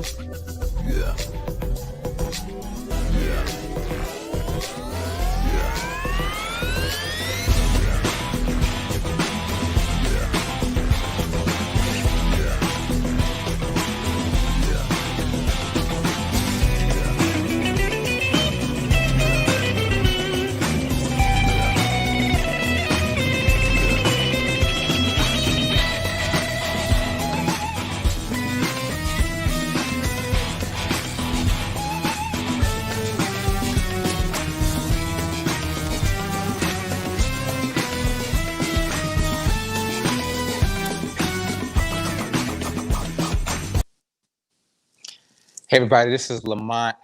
Yeah. Yeah. Hey everybody, this is LaMonte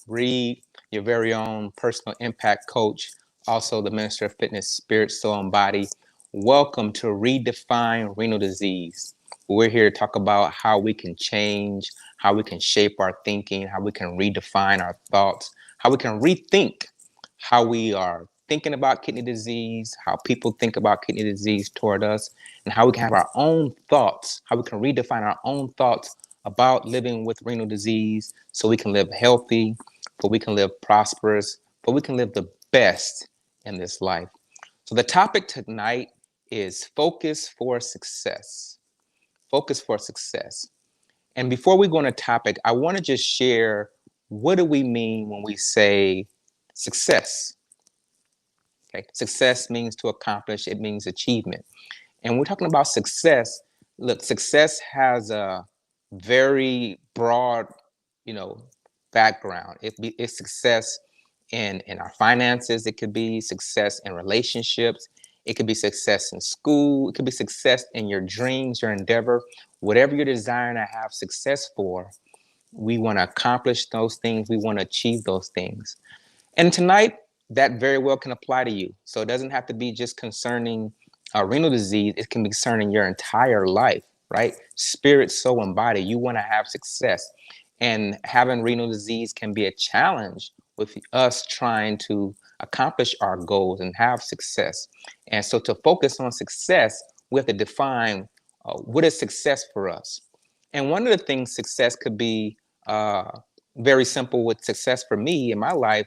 Reed, your very own personal impact coach, also the minister of fitness, spirit, soul, and body. Welcome to Redefine Renal Disease. We're here to talk about how we can change, how we can shape our thinking, how we can redefine our thoughts, how we can rethink how we are thinking about kidney disease, how people think about kidney disease toward us, and how we can have our own thoughts, how we can redefine our own thoughts about living with renal disease so we can live healthy, so we can live prosperous, so we can live the best in this life. So the topic tonight is focus for success. Focus for success. And before we go on a topic, I want to just share, what do we mean when we say success? Okay, success means to accomplish, it means achievement. And we're talking about success. Look, success has a very broad, you know, background. It's success in our finances. It could be success in relationships. It could be success in school. It could be success in your dreams, your endeavor, whatever you're desiring to have success for. We want to accomplish those things. We want to achieve those things. And tonight, that very well can apply to you. So it doesn't have to be just concerning renal disease. It can be concerning your entire life, right? Spirit, soul, and body. You want to have success. And having renal disease can be a challenge with us trying to accomplish our goals and have success. And so to focus on success, we have to define what is success for us. And one of the things success could be very simple with success for me in my life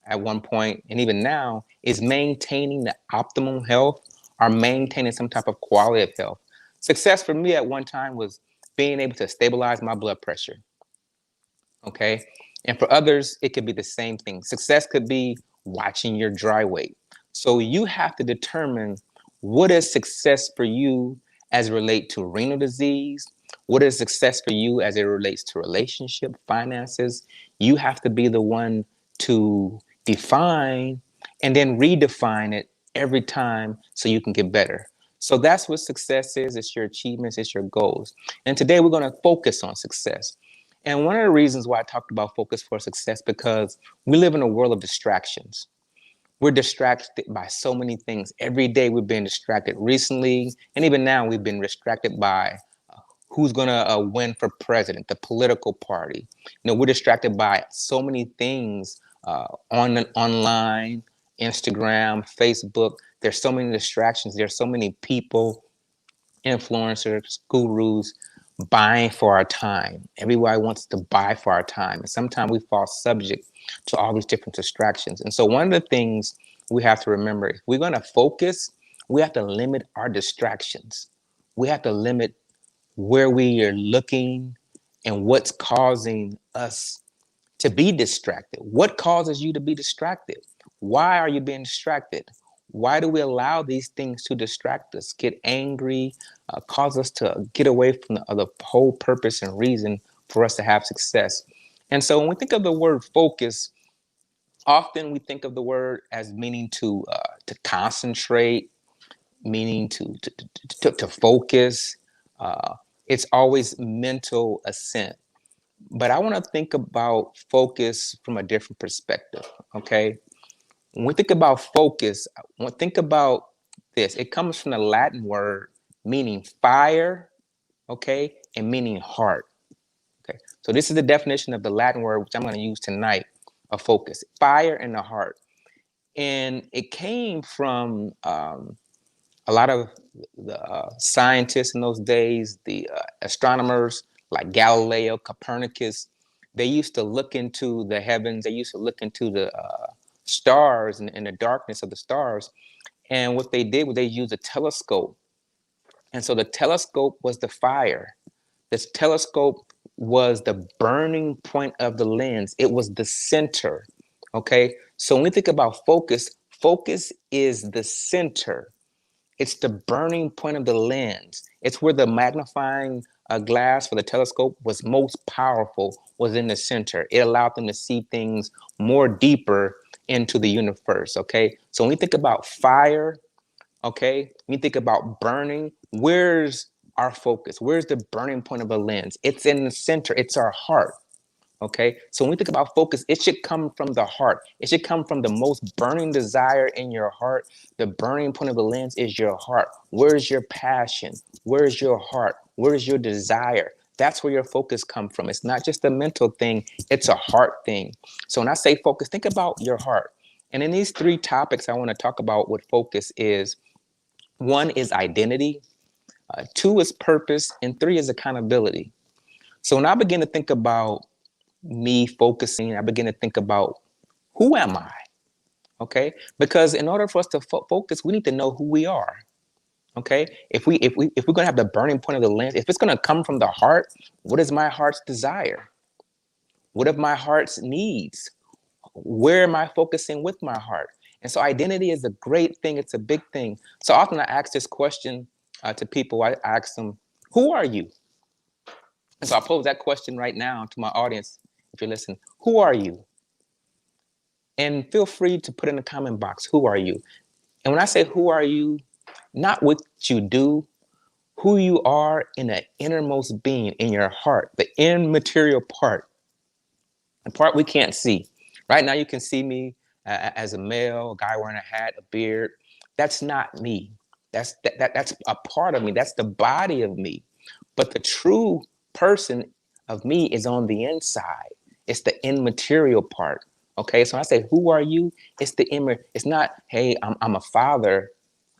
at one point, and even now, is maintaining the optimal health or maintaining some type of quality of health. Success for me at one time was being able to stabilize my blood pressure. Okay. And for others, it could be the same thing. Success could be watching your dry weight. So you have to determine what is success for you as it relates to renal disease. What is success for you as it relates to relationship, finances? You have to be the one to define and then redefine it every time so you can get better. So that's what success is. It's your achievements, it's your goals. And today we're going to focus on success. And one of the reasons why I talked about focus for success, because we live in a world of distractions. We're distracted by so many things. Every day we've been distracted. Recently, and even now, we've been distracted by who's going to win for president, the political party. We're distracted by so many things online, Instagram, Facebook. There's so many distractions. There's so many people, influencers, gurus buying for our time. Everybody wants to buy for our time. And sometimes we fall subject to all these different distractions. And so one of the things we have to remember, if we're going to focus, we have to limit our distractions. We have to limit where we are looking and what's causing us to be distracted. What causes you to be distracted? Why are you being distracted? Why do we allow these things to distract us, get angry, cause us to get away from the whole purpose and reason for us to have success? And so when we think of the word focus, often we think of the word as meaning to concentrate, meaning to focus. It's always mental assent. But I want to think about focus from a different perspective, okay? When we think about focus, think about this. It comes from the Latin word meaning fire, okay, and meaning heart, okay? So this is the definition of the Latin word, which I'm going to use tonight, of focus, fire in the heart. And it came from a lot of the scientists in those days, the astronomers like Galileo, Copernicus, they used to look into the heavens. They used to look into the stars and the darkness of the stars. And what they did was they used a telescope. And so the telescope was the fire. This telescope was the burning point of the lens. It was the center. Okay. So when we think about focus, focus is the center. It's the burning point of the lens. It's where the magnifying glass for the telescope was most powerful, was in the center. It allowed them to see things more deeper into the universe. Okay. So when we think about fire, okay, when you think about burning, where's our focus? Where's the burning point of a lens? It's in the center. It's our heart. Okay, so when we think about focus, it should come from the heart. It should come from the most burning desire in your heart. The burning point of the lens is your heart. Where's your passion? Where's your heart? Where's your desire? That's where your focus comes from. It's not just a mental thing, it's a heart thing. So when I say focus, think about your heart. And in these three topics I want to talk about what focus is, one is identity, two is purpose, and three is accountability. So when I begin to think about me focusing, I begin to think about who am I? Okay, because in order for us to focus, we need to know who we are. Okay, if we're gonna have the burning point of the lens, if it's gonna come from the heart, what is my heart's desire? What are my heart's needs? Where am I focusing with my heart? And so identity is a great thing. It's a big thing. So often I ask this question to people. I ask them, "Who are you?" And so I pose that question right now to my audience. If you listen, who are you? And feel free to put in the comment box, who are you? And when I say who are you, not what you do, who you are in the innermost being, in your heart, the immaterial part, the part we can't see. Right now you can see me as a male, a guy wearing a hat, a beard. That's not me. That's a part of me. That's the body of me. But the true person of me is on the inside. It's the immaterial part. Okay, so when I say, who are you? It's the it's not, hey, I'm a father.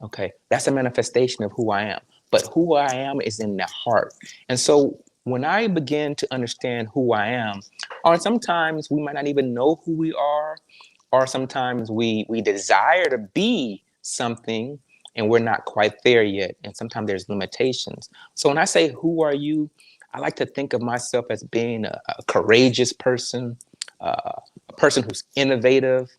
Okay, that's a manifestation of who I am. But who I am is in the heart. And so when I begin to understand who I am, or sometimes we might not even know who we are, or sometimes we desire to be something and we're not quite there yet. And sometimes there's limitations. So when I say, who are you? I like to think of myself as being a courageous person, a person who's innovative,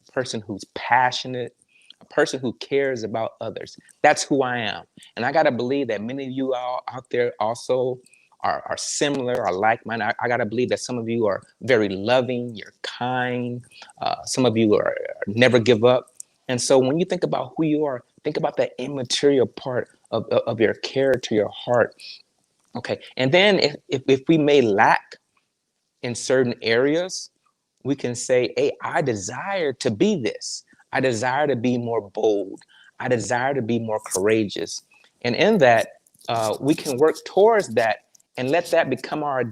a person who's passionate, a person who cares about others. That's who I am. And I got to believe that many of you out there also are similar, are like-minded. I got to believe that some of you are very loving, you're kind. Some of you are never give up. And so when you think about who you are, think about that immaterial part of your character, your heart. Okay. And then if we may lack in certain areas, we can say, hey, I desire to be this. I desire to be more bold. I desire to be more courageous. And in that, we can work towards that and let that become our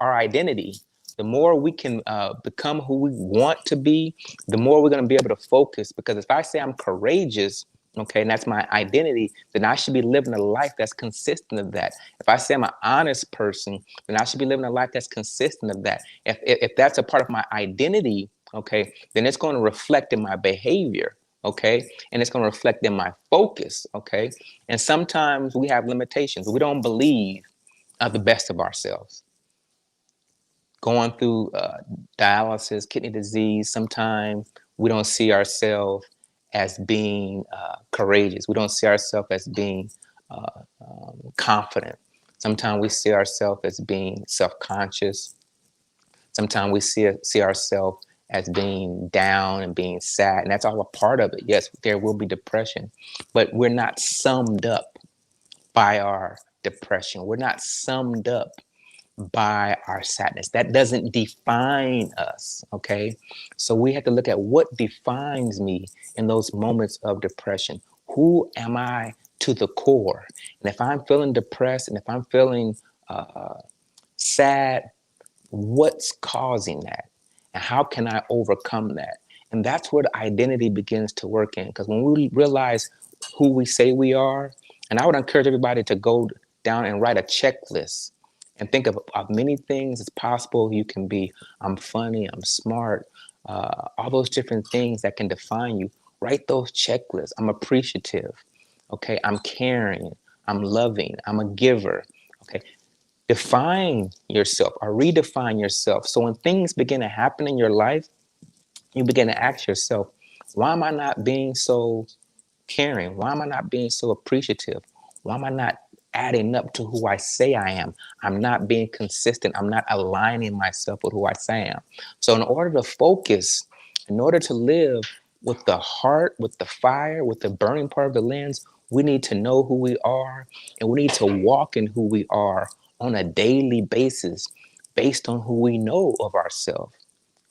identity. The more we can become who we want to be, the more we're going to be able to focus. Because if I say I'm courageous, okay, and that's my identity, then I should be living a life that's consistent of that. If I say I'm an honest person, then I should be living a life that's consistent of that. If that's a part of my identity, okay, then it's going to reflect in my behavior, okay, and it's going to reflect in my focus, okay. And sometimes we have limitations. We don't believe the best of ourselves. Going through dialysis, kidney disease, sometimes we don't see ourselves as being courageous. We don't see ourselves as being confident. Sometimes we see ourselves as being self-conscious. Sometimes we see ourselves as being down and being sad, and that's all a part of it. Yes, there will be depression, but we're not summed up by our depression. We're not summed up by our sadness. That doesn't define us, okay? So we have to look at what defines me in those moments of depression. Who am I to the core? And if I'm feeling depressed and if I'm feeling sad, what's causing that? And how can I overcome that? And that's where the identity begins to work in. Because when we realize who we say we are, and I would encourage everybody to go down and write a checklist and think of many things it's possible you can be. I'm funny, I'm smart, all those different things that can define you. Write those checklists. I'm appreciative. Okay. I'm caring. I'm loving. I'm a giver. Okay. Define yourself or redefine yourself. So when things begin to happen in your life, you begin to ask yourself, why am I not being so caring? Why am I not being so appreciative? Why am I not adding up to who I say I am? I'm not being consistent. I'm not aligning myself with who I say I am. So, in order to focus, in order to live with the heart, with the fire, with the burning part of the lens, we need to know who we are and we need to walk in who we are on a daily basis based on who we know of ourselves.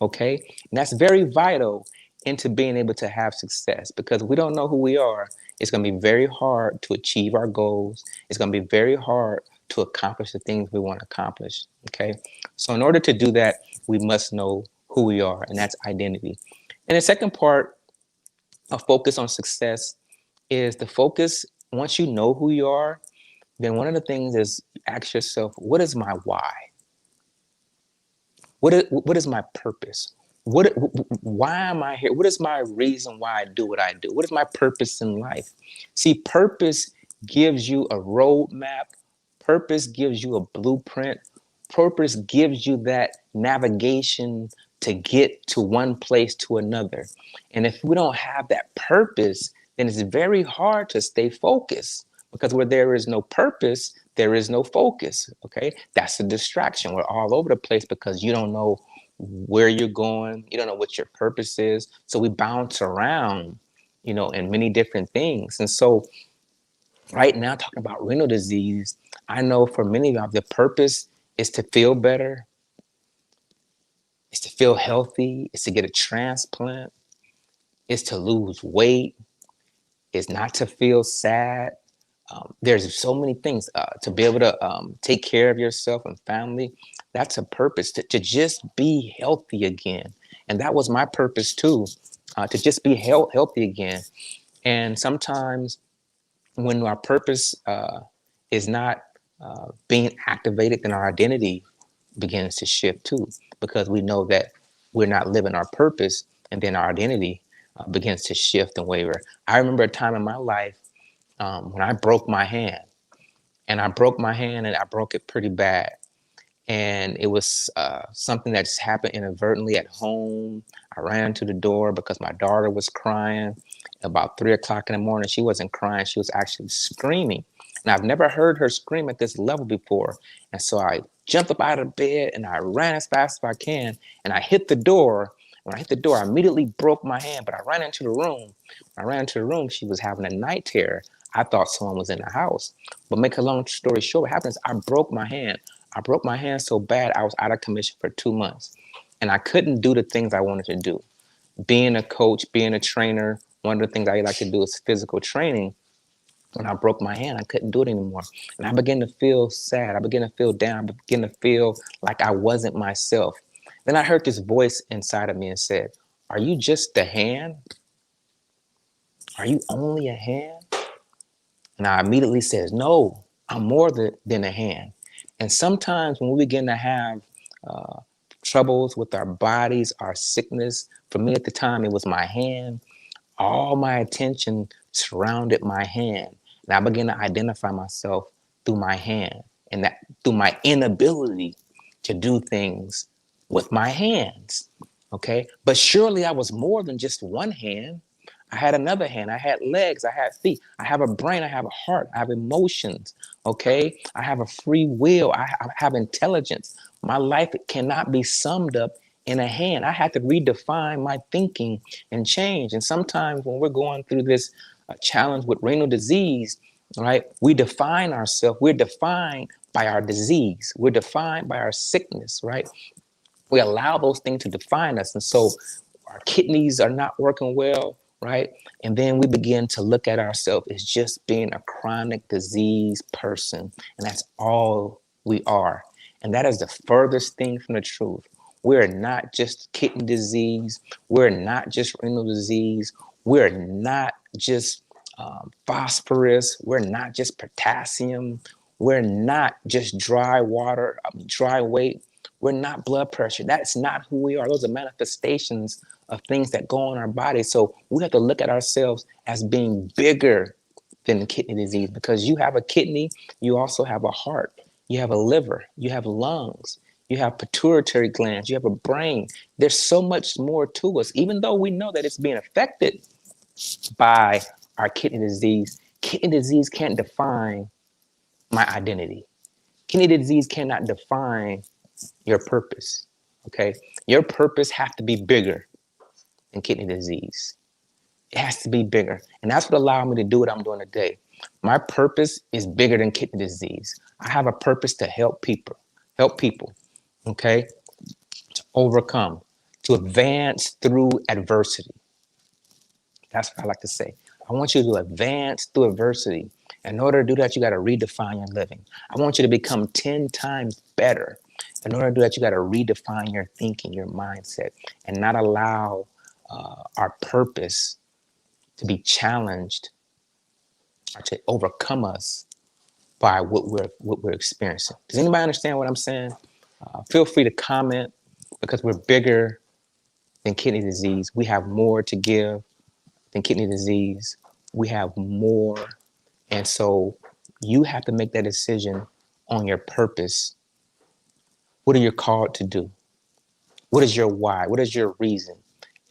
Okay. And that's very vital into being able to have success because we don't know who we are. It's going to be very hard to achieve our goals. It's going to be very hard to accomplish the things we want to accomplish. Okay. So, in order to do that, we must know who we are, and that's identity. And the second part of focus on success is the focus. Once you know who you are, then one of the things is ask yourself, what is my why? What is my purpose? Why am I here? What is my reason why I do what I do? What is my purpose in life? See, purpose gives you a roadmap. Purpose gives you a blueprint. Purpose gives you that navigation to get to one place to another. And if we don't have that purpose, then it's very hard to stay focused because where there is no purpose, there is no focus. Okay. That's a distraction. We're all over the place because you don't know where you're going. You don't know what your purpose is. So we bounce around, in many different things. And so right now, talking about renal disease, I know for many of you, the purpose is to feel better, is to feel healthy, is to get a transplant, is to lose weight, is not to feel sad. There's so many things to be able to take care of yourself and family. That's a purpose to just be healthy again. And that was my purpose too, to just be healthy again. And sometimes when our purpose is not being activated, then our identity begins to shift too, because we know that we're not living our purpose, and then our identity begins to shift and waver. I remember a time in my life when I broke my hand, and I broke my hand, and I broke it pretty bad. And it was something that just happened inadvertently at home. I ran to the door because my daughter was crying. About 3 o'clock in the morning, she wasn't crying; she was actually screaming. And I've never heard her scream at this level before. And so I jumped up out of bed and I ran as fast as I can, and I hit the door. When I hit the door, I immediately broke my hand, but I ran into the room. When I ran into the room, she was having a night terror. I thought someone was in the house. But make a long story short, what happened is I broke my hand. I broke my hand so bad I was out of commission for 2 months. And I couldn't do the things I wanted to do. Being a coach, being a trainer, one of the things I like to do is physical training. When I broke my hand, I couldn't do it anymore. And I began to feel sad. I began to feel down. I began to feel like I wasn't myself. Then I heard this voice inside of me and said, "Are you just a hand? Are you only a hand?" And I immediately said, "No, I'm more than a hand." And sometimes when we begin to have uh, troubles with our bodies, our sickness, for me at the time, it was my hand. All my attention surrounded my hand. And I began to identify myself through my hand and that through my inability to do things with my hands. Okay. But surely I was more than just one hand. I had another hand. I had legs. I had feet. I have a brain. I have a heart. I have emotions. Okay. I have a free will. I have intelligence. My life cannot be summed up in a hand. I had to redefine my thinking and change. And sometimes when we're going through this challenge with renal disease, right, we define ourselves. We're defined by our disease. We're defined by our sickness, right? We allow those things to define us. And so our kidneys are not working well, right? And then we begin to look at ourselves as just being a chronic disease person. And that's all we are. And that is the furthest thing from the truth. We're not just kidney disease. We're not just renal disease. We're not just phosphorus. We're not just potassium. We're not just dry water, dry weight. We're not blood pressure. That's not who we are. Those are manifestations of things that go on our body. So we have to look at ourselves as being bigger than kidney disease, because you have a kidney, you also have a heart, you have a liver, you have lungs, you have pituitary glands, you have a brain. There's so much more to us. Even though we know that it's being affected by our kidney disease can't define my identity. Kidney disease cannot define your purpose. Okay, your purpose has to be bigger than kidney disease. It has to be bigger, and that's what allowed me to do what I'm doing today. My purpose is bigger than kidney disease. I have a purpose to help people. Okay, to overcome, to advance through adversity. That's what I like to say. I want you to advance through adversity. In order to do that, you got to redefine your living. I want you to become 10 times better. In order to do that, you got to redefine your thinking, your mindset, and not allow our purpose to be challenged or to overcome us by what we're experiencing. Does anybody understand what I'm saying? Feel free to comment, because we're bigger than kidney disease. We have more to give than kidney disease. We have more. And so you have to make that decision on your purpose. What are you called to do? What is your why? What is your reason?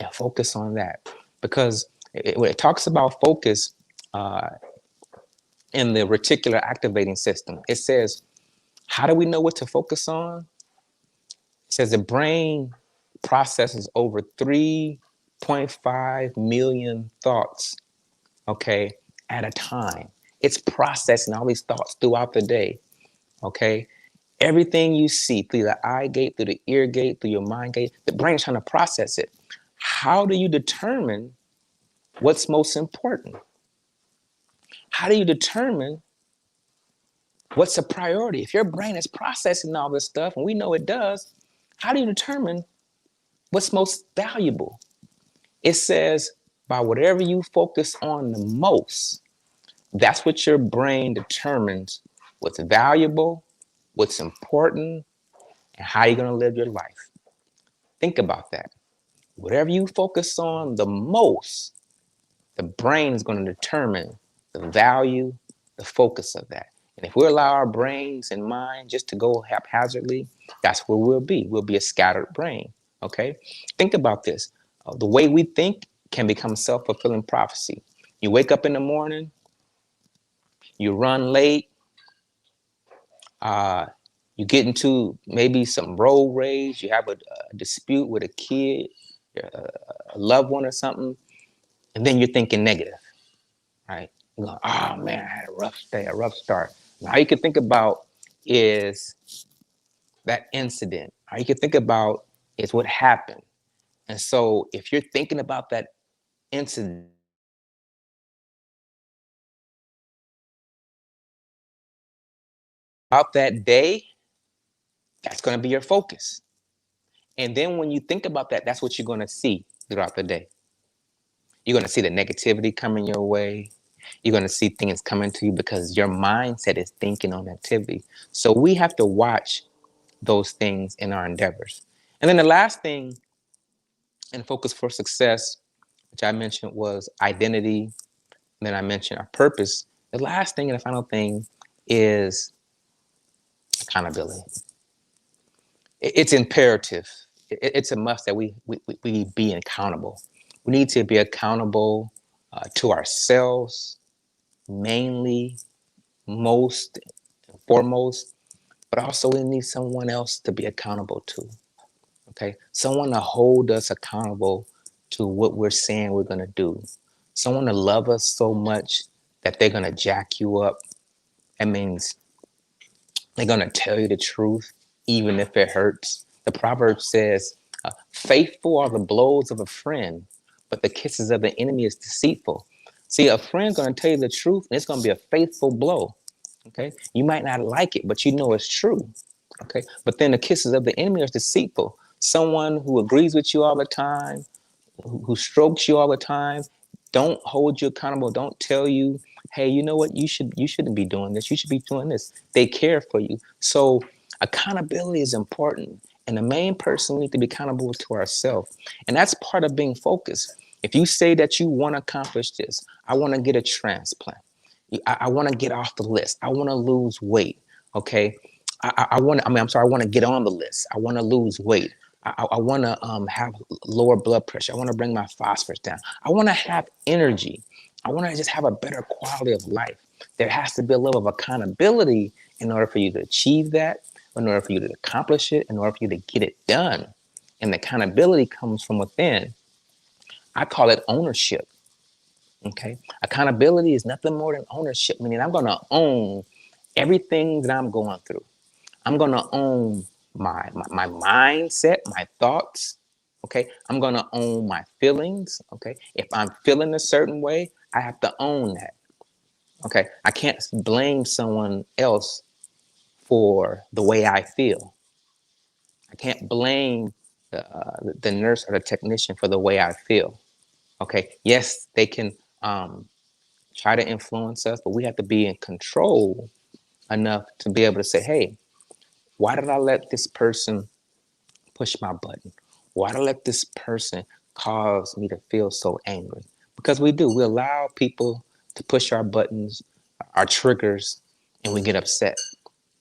And focus on that. Because when it talks about focus in the reticular activating system, it says, how do we know what to focus on? It says the brain processes over 3.5 million thoughts, okay, at a time. It's processing all these thoughts throughout the day, okay? Everything you see through the eye gate, through the ear gate, through your mind gate, the brain's trying to process it. How do you determine what's most important? How do you determine what's a priority? If your brain is processing all this stuff, and we know it does, how do you determine what's most valuable? It says, by whatever you focus on the most, that's what your brain determines what's valuable, what's important, and how you're going to live your life. Think about that. Whatever you focus on the most, the brain is going to determine the value, the focus of that. And if we allow our brains and mind just to go haphazardly, that's where we'll be. We'll be a scattered brain. Okay? Think about this. The way we think can become self-fulfilling prophecy. You wake up in the morning, you run late, you get into maybe some road rage, you have a dispute with a kid, a loved one or something, and then you're thinking negative, right? You're going, oh man, I had a rough day, a rough start. Now, all you can think about is that incident. All you can think about is what happened. And so if you're thinking about that incident, about that day, that's going to be your focus. And then when you think about that, that's what you're going to see throughout the day. You're going to see the negativity coming your way. You're going to see things coming to you because your mindset is thinking on activity. So we have to watch those things in our endeavors. And then the last thing in Focus for Success, which I mentioned, was identity. And then I mentioned our purpose. The last thing and the final thing is accountability. It's imperative. It's a must that we be accountable. We need to be accountable to ourselves, mainly, most and foremost, but also we need someone else to be accountable to. Okay, someone to hold us accountable to what we're saying we're going to do. Someone to love us so much that they're going to jack you up. That means they're going to tell you the truth, even if it hurts. The proverb says, faithful are the blows of a friend, but the kisses of the enemy is deceitful. See, a friend's going to tell you the truth, and it's going to be a faithful blow. Okay, you might not like it, but you know it's true. Okay, but then the kisses of the enemy are deceitful. Someone who agrees with you all the time, who strokes you all the time, don't hold you accountable, don't tell you, hey, you know what? You shouldn't be doing this. You should be doing this. They care for you. So accountability is important. And the main person we need to be accountable to ourselves. And that's part of being focused. If you say that you want to accomplish this, I want to get a transplant. I want to get off the list. I want to lose weight. Okay. I want to, I mean, I'm sorry, I want to get on the list. I want to lose weight. I want to have lower blood pressure. I want to bring my phosphorus down. I want to have energy. I want to just have a better quality of life. There has to be a level of accountability in order for you to achieve that, in order for you to accomplish it, in order for you to get it done. And the accountability comes from within. I call it ownership. Okay. Accountability is nothing more than ownership, meaning I'm going to own everything that I'm going through. I'm going to own my mindset, my thoughts. Okay. I'm going to own my feelings. Okay. If I'm feeling a certain way, I have to own that. Okay. I can't blame someone else for the way I feel. I can't blame the nurse or the technician for the way I feel. Okay. Yes, they can try to influence us, but we have to be in control enough to be able to say, hey, why did I let this person push my button? Why did I let this person cause me to feel so angry? Because we do. We allow people to push our buttons, our triggers, and we get upset.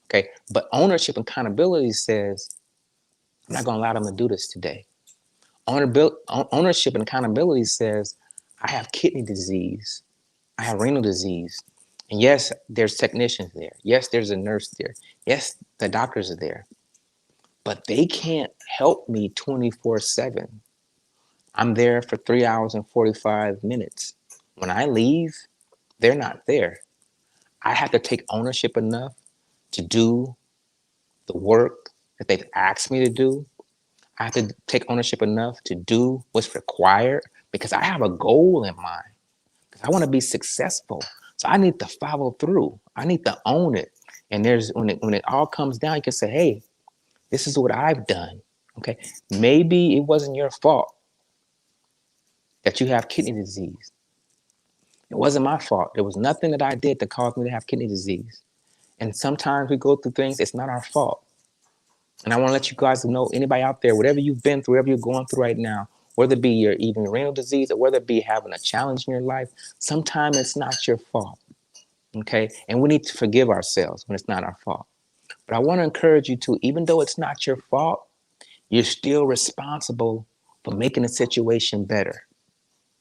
Okay. But ownership and accountability says, I'm not going to allow them to do this today. Ownership and accountability says, I have kidney disease. I have renal disease. And yes, there's technicians there. Yes, there's a nurse there. Yes, the doctors are there. But they can't help me 24/7. I'm there for 3 hours and 45 minutes. When I leave, they're not there. I have to take ownership enough to do the work that they've asked me to do. I have to take ownership enough to do what's required because I have a goal in mind. Because I want to be successful. So I need to follow through. I need to own it. And there's when it all comes down, you can say, hey, this is what I've done. Okay. Maybe it wasn't your fault that you have kidney disease. It wasn't my fault. There was nothing that I did that caused me to have kidney disease. And sometimes we go through things, it's not our fault. And I want to let you guys know, anybody out there, whatever you've been through, whatever you're going through right now, whether it be your even renal disease or whether it be having a challenge in your life, sometimes it's not your fault. Okay. And we need to forgive ourselves when it's not our fault. But I want to encourage you to, even though it's not your fault, you're still responsible for making the situation better.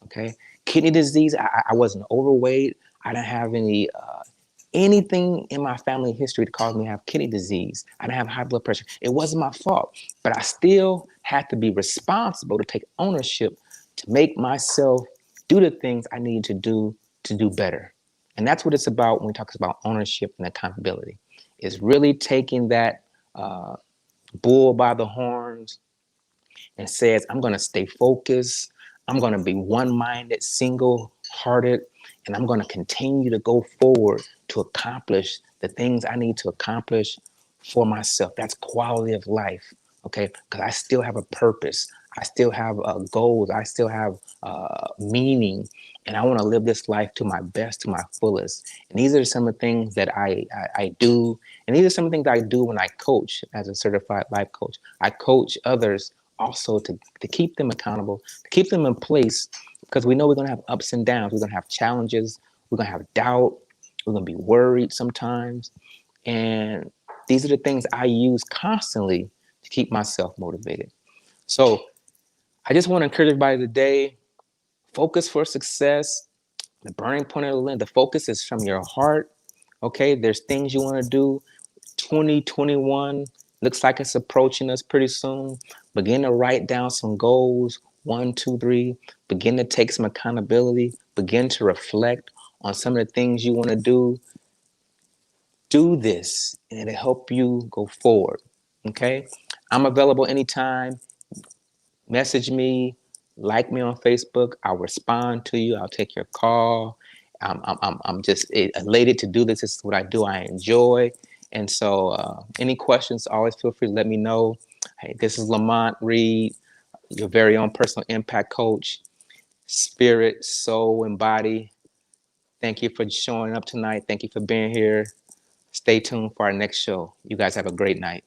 Okay. Kidney disease, I wasn't overweight. I didn't have anything in my family history that caused me to have kidney disease. I didn't have high blood pressure. It wasn't my fault, but I still had to be responsible to take ownership to make myself do the things I needed to do better. And that's what it's about when we talk about ownership and accountability. It's really taking that bull by the horns and says, I'm going to stay focused. I'm going to be one-minded, single-hearted, and I'm going to continue to go forward to accomplish the things I need to accomplish for myself. That's quality of life, okay? Because I still have a purpose. I still have goals. I still have meaning, and I want to live this life to my best, to my fullest. And these are some of the things that I do, and these are some of the things I do when I coach as a certified life coach. I coach others also to keep them accountable, to keep them in place, because we know we're going to have ups and downs. We're going to have challenges. We're going to have doubt. We're going to be worried sometimes. And these are the things I use constantly to keep myself motivated. So I just want to encourage everybody today, focus for success. The burning point of the lens, the focus is from your heart. Okay, there's things you want to do. 2021 looks like it's approaching us pretty soon. Begin to write down some goals, 1, 2, 3. Begin to take some accountability. Begin to reflect on some of the things you want to do. Do this, and it'll help you go forward. Okay, I'm available anytime. Message me, like me on Facebook. I'll respond to you. I'll take your call. I'm just elated to do this. This is what I do. I enjoy. And so any questions, always feel free to let me know. Hey, this is LaMonte Reed, your very own personal impact coach, spirit, soul, and body. Thank you for showing up tonight. Thank you for being here. Stay tuned for our next show. You guys have a great night.